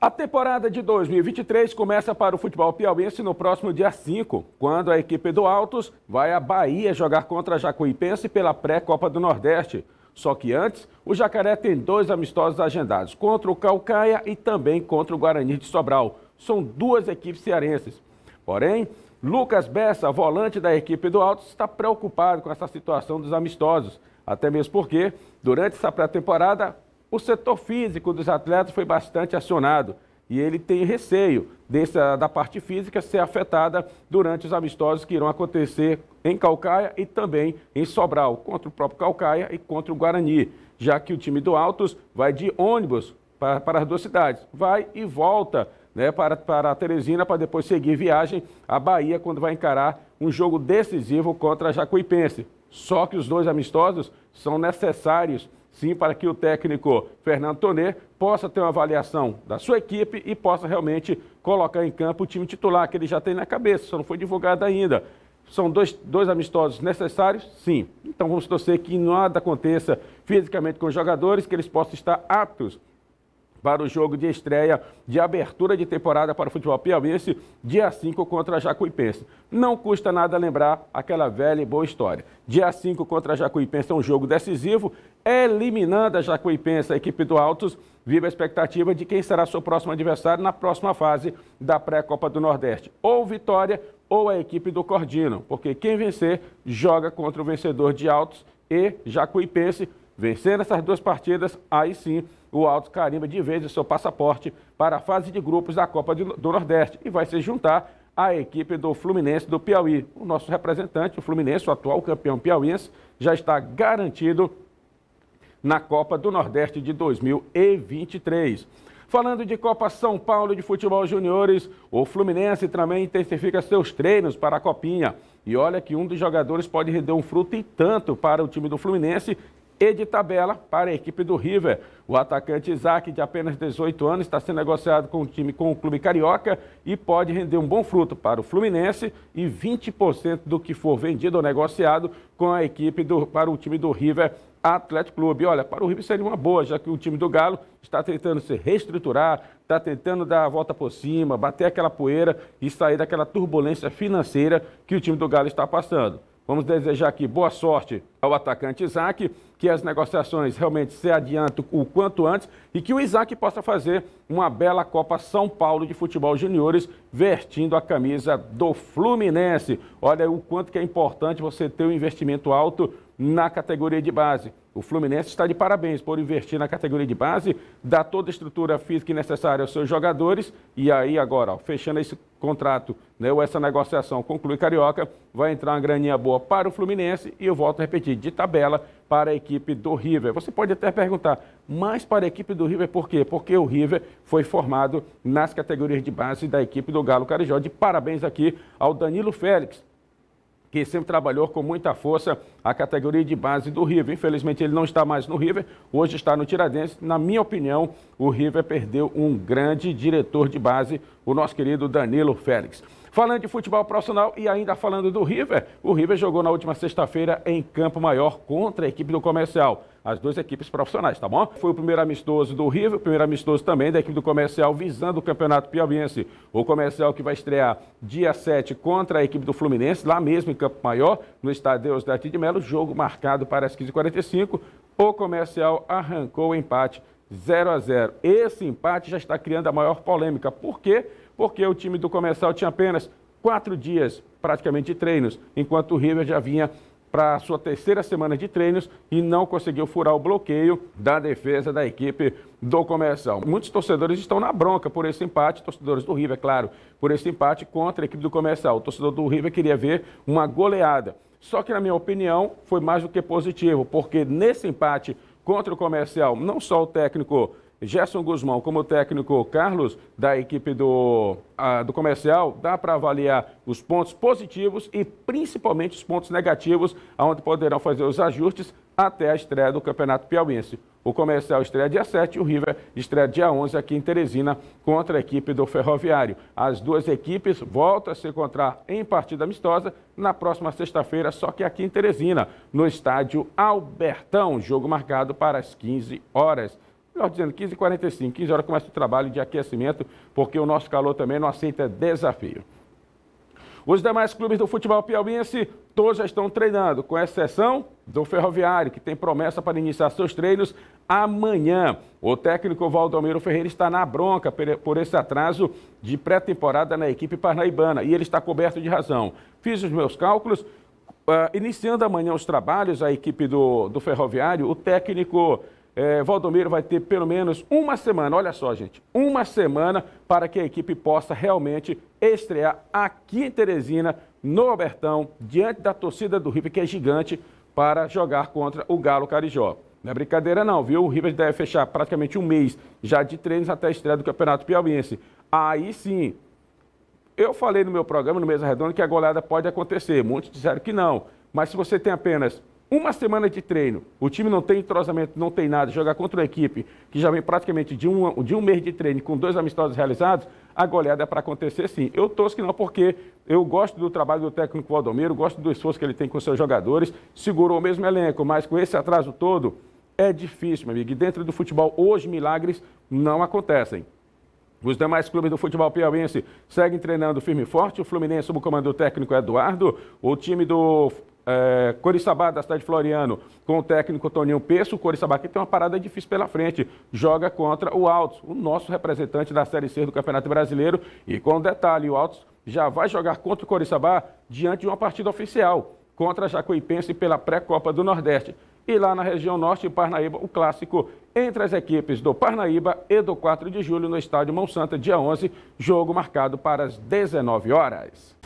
A temporada de 2023 começa para o futebol piauiense no próximo dia 5, quando a equipe do Altos vai à Bahia jogar contra a Jacuipense pela pré-Copa do Nordeste. Só que antes, o Jacaré tem 2 amistosos agendados, contra o Caucaia e também contra o Guarani de Sobral. São 2 equipes cearenses. Porém, Lucas Bessa, volante da equipe do Altos, está preocupado com essa situação dos amistosos. Até mesmo porque, durante essa pré-temporada, o setor físico dos atletas foi bastante acionado e ele tem receio da parte física ser afetada durante os amistosos que irão acontecer em Caucaia e também em Sobral, contra o próprio Caucaia e contra o Guarani, já que o time do Altos vai de ônibus para as 2 cidades, vai e volta, né, para a Teresina, para depois seguir viagem à Bahia, quando vai encarar um jogo decisivo contra a Jacuipense. Só que os 2 amistosos são necessários, sim, para que o técnico Fernando Tonê possa ter uma avaliação da sua equipe e possa realmente colocar em campo o time titular, que ele já tem na cabeça, só não foi divulgado ainda. São dois amistosos necessários? Sim. Então vamos torcer que nada aconteça fisicamente com os jogadores, que eles possam estar aptos para o jogo de estreia de abertura de temporada para o futebol piauiense, dia 5 contra a Jacuipense. Não custa nada lembrar aquela velha e boa história. Dia 5 contra a Jacuipense é um jogo decisivo, eliminando a Jacuipense, a equipe do Altos vive a expectativa de quem será seu próximo adversário na próxima fase da pré-Copa do Nordeste. Ou Vitória ou a equipe do Cordino, porque quem vencer joga contra o vencedor de Altos e Jacuipense. Vencendo essas 2 partidas, aí sim o Altos carimba de vez o seu passaporte para a fase de grupos da Copa do Nordeste e vai se juntar à equipe do Fluminense do Piauí. O nosso representante, o Fluminense, o atual campeão piauiense, já está garantido na Copa do Nordeste de 2023. Falando de Copa São Paulo de Futebol Juniores, o Fluminense também intensifica seus treinos para a Copinha. E olha que um dos jogadores pode render um fruto e tanto para o time do Fluminense e de tabela para a equipe do River. O atacante Isaac, de apenas 18 anos, está sendo negociado com o clube carioca e pode render um bom fruto para o Fluminense e 20% do que for vendido ou negociado com a equipe para o time do River Atlético Clube. Olha, para o River seria uma boa, já que o time do Galo está tentando se reestruturar, está tentando dar a volta por cima, bater aquela poeira e sair daquela turbulência financeira que o time do Galo está passando. Vamos desejar aqui boa sorte ao atacante Isaac, que as negociações realmente se adiantem o quanto antes e que o Isaac possa fazer uma bela Copa São Paulo de Futebol Juniores, vestindo a camisa do Fluminense. Olha o quanto que é importante você ter um investimento alto na categoria de base. O Fluminense está de parabéns por investir na categoria de base, dar toda a estrutura física necessária aos seus jogadores e aí agora, ó, fechando esse contrato, né, ou essa negociação com o clube carioca, vai entrar uma graninha boa para o Fluminense e eu volto a repetir, de tabela para a equipe do River. Você pode até perguntar, mas para a equipe do River por quê? Porque o River foi formado nas categorias de base da equipe do Galo Carijó. De parabéns aqui ao Danilo Félix, que sempre trabalhou com muita força a categoria de base do River. Infelizmente, ele não está mais no River, hoje está no Tiradentes. Na minha opinião, o River perdeu um grande diretor de base, o nosso querido Danilo Félix. Falando de futebol profissional e ainda falando do River, o River jogou na última sexta-feira em Campo Maior contra a equipe do Comercial. As 2 equipes profissionais, tá bom? Foi o primeiro amistoso do River, o primeiro amistoso também da equipe do Comercial, visando o Campeonato Piauiense. O Comercial que vai estrear dia 7 contra a equipe do Fluminense, lá mesmo em Campo Maior, no estádio Deusdedito de Melo, jogo marcado para as 15h45. O Comercial arrancou o empate 0-0. Esse empate já está criando a maior polêmica. Por quê? Porque o time do Comercial tinha apenas 4 dias praticamente de treinos, enquanto o River já vinha para a sua 3ª semana de treinos e não conseguiu furar o bloqueio da defesa da equipe do Comercial. Muitos torcedores estão na bronca por esse empate, torcedores do River, claro, por esse empate contra a equipe do Comercial. O torcedor do River queria ver uma goleada. Só que, na minha opinião, foi mais do que positivo, porque nesse empate contra o Comercial, não só o técnico Gerson Guzmão, como o técnico Carlos, da equipe do Comercial, dá para avaliar os pontos positivos e principalmente os pontos negativos, onde poderão fazer os ajustes até a estreia do Campeonato Piauiense. O Comercial estreia dia 7 e o River estreia dia 11 aqui em Teresina contra a equipe do Ferroviário. As 2 equipes voltam a se encontrar em partida amistosa na próxima sexta-feira, só que aqui em Teresina, no estádio Albertão, jogo marcado para as 15 horas. melhor dizendo, 15h45, 15 horas começa o trabalho de aquecimento, porque o nosso calor também não aceita desafio. Os demais clubes do futebol piauiense, todos já estão treinando, com exceção do Ferroviário, que tem promessa para iniciar seus treinos amanhã. O técnico Valdomiro Ferreira está na bronca por esse atraso de pré-temporada na equipe parnaibana, e ele está coberto de razão. Fiz os meus cálculos, iniciando amanhã os trabalhos, a equipe do Ferroviário, o técnico Valdomiro vai ter pelo menos uma semana, olha só, gente, uma semana para que a equipe possa realmente estrear aqui em Teresina, no Albertão, diante da torcida do River, que é gigante, para jogar contra o Galo Carijó. Não é brincadeira não, viu? O River deve fechar praticamente um mês já de treinos até a estreia do Campeonato Piauiense. Aí sim, eu falei no meu programa, no Mesa Redonda, que a goleada pode acontecer. Muitos disseram que não, mas se você tem apenas uma semana de treino, o time não tem entrosamento, não tem nada, jogar contra uma equipe que já vem praticamente de um mês de treino com 2 amistosos realizados, a goleada é para acontecer sim. Eu torço que não, porque eu gosto do trabalho do técnico Valdomiro, gosto do esforço que ele tem com seus jogadores, segurou o mesmo elenco, mas com esse atraso todo, é difícil, meu amigo. E dentro do futebol, hoje, milagres não acontecem. Os demais clubes do futebol piauiense seguem treinando firme e forte. O Fluminense, sob o comando do técnico Eduardo. O time do Coriçaba, da cidade de Floriano, com o técnico Toninho Peço. O Coriçaba que tem uma parada difícil pela frente. Joga contra o Altos, o nosso representante da Série C do Campeonato Brasileiro. E com detalhe, o Altos já vai jogar contra o Coriçaba diante de uma partida oficial contra a Jacuipense pela pré-Copa do Nordeste. E lá na região norte de Parnaíba, o clássico entre as equipes do Parnaíba e do 4 de julho no estádio Mão Santa, dia 11, jogo marcado para as 19 horas.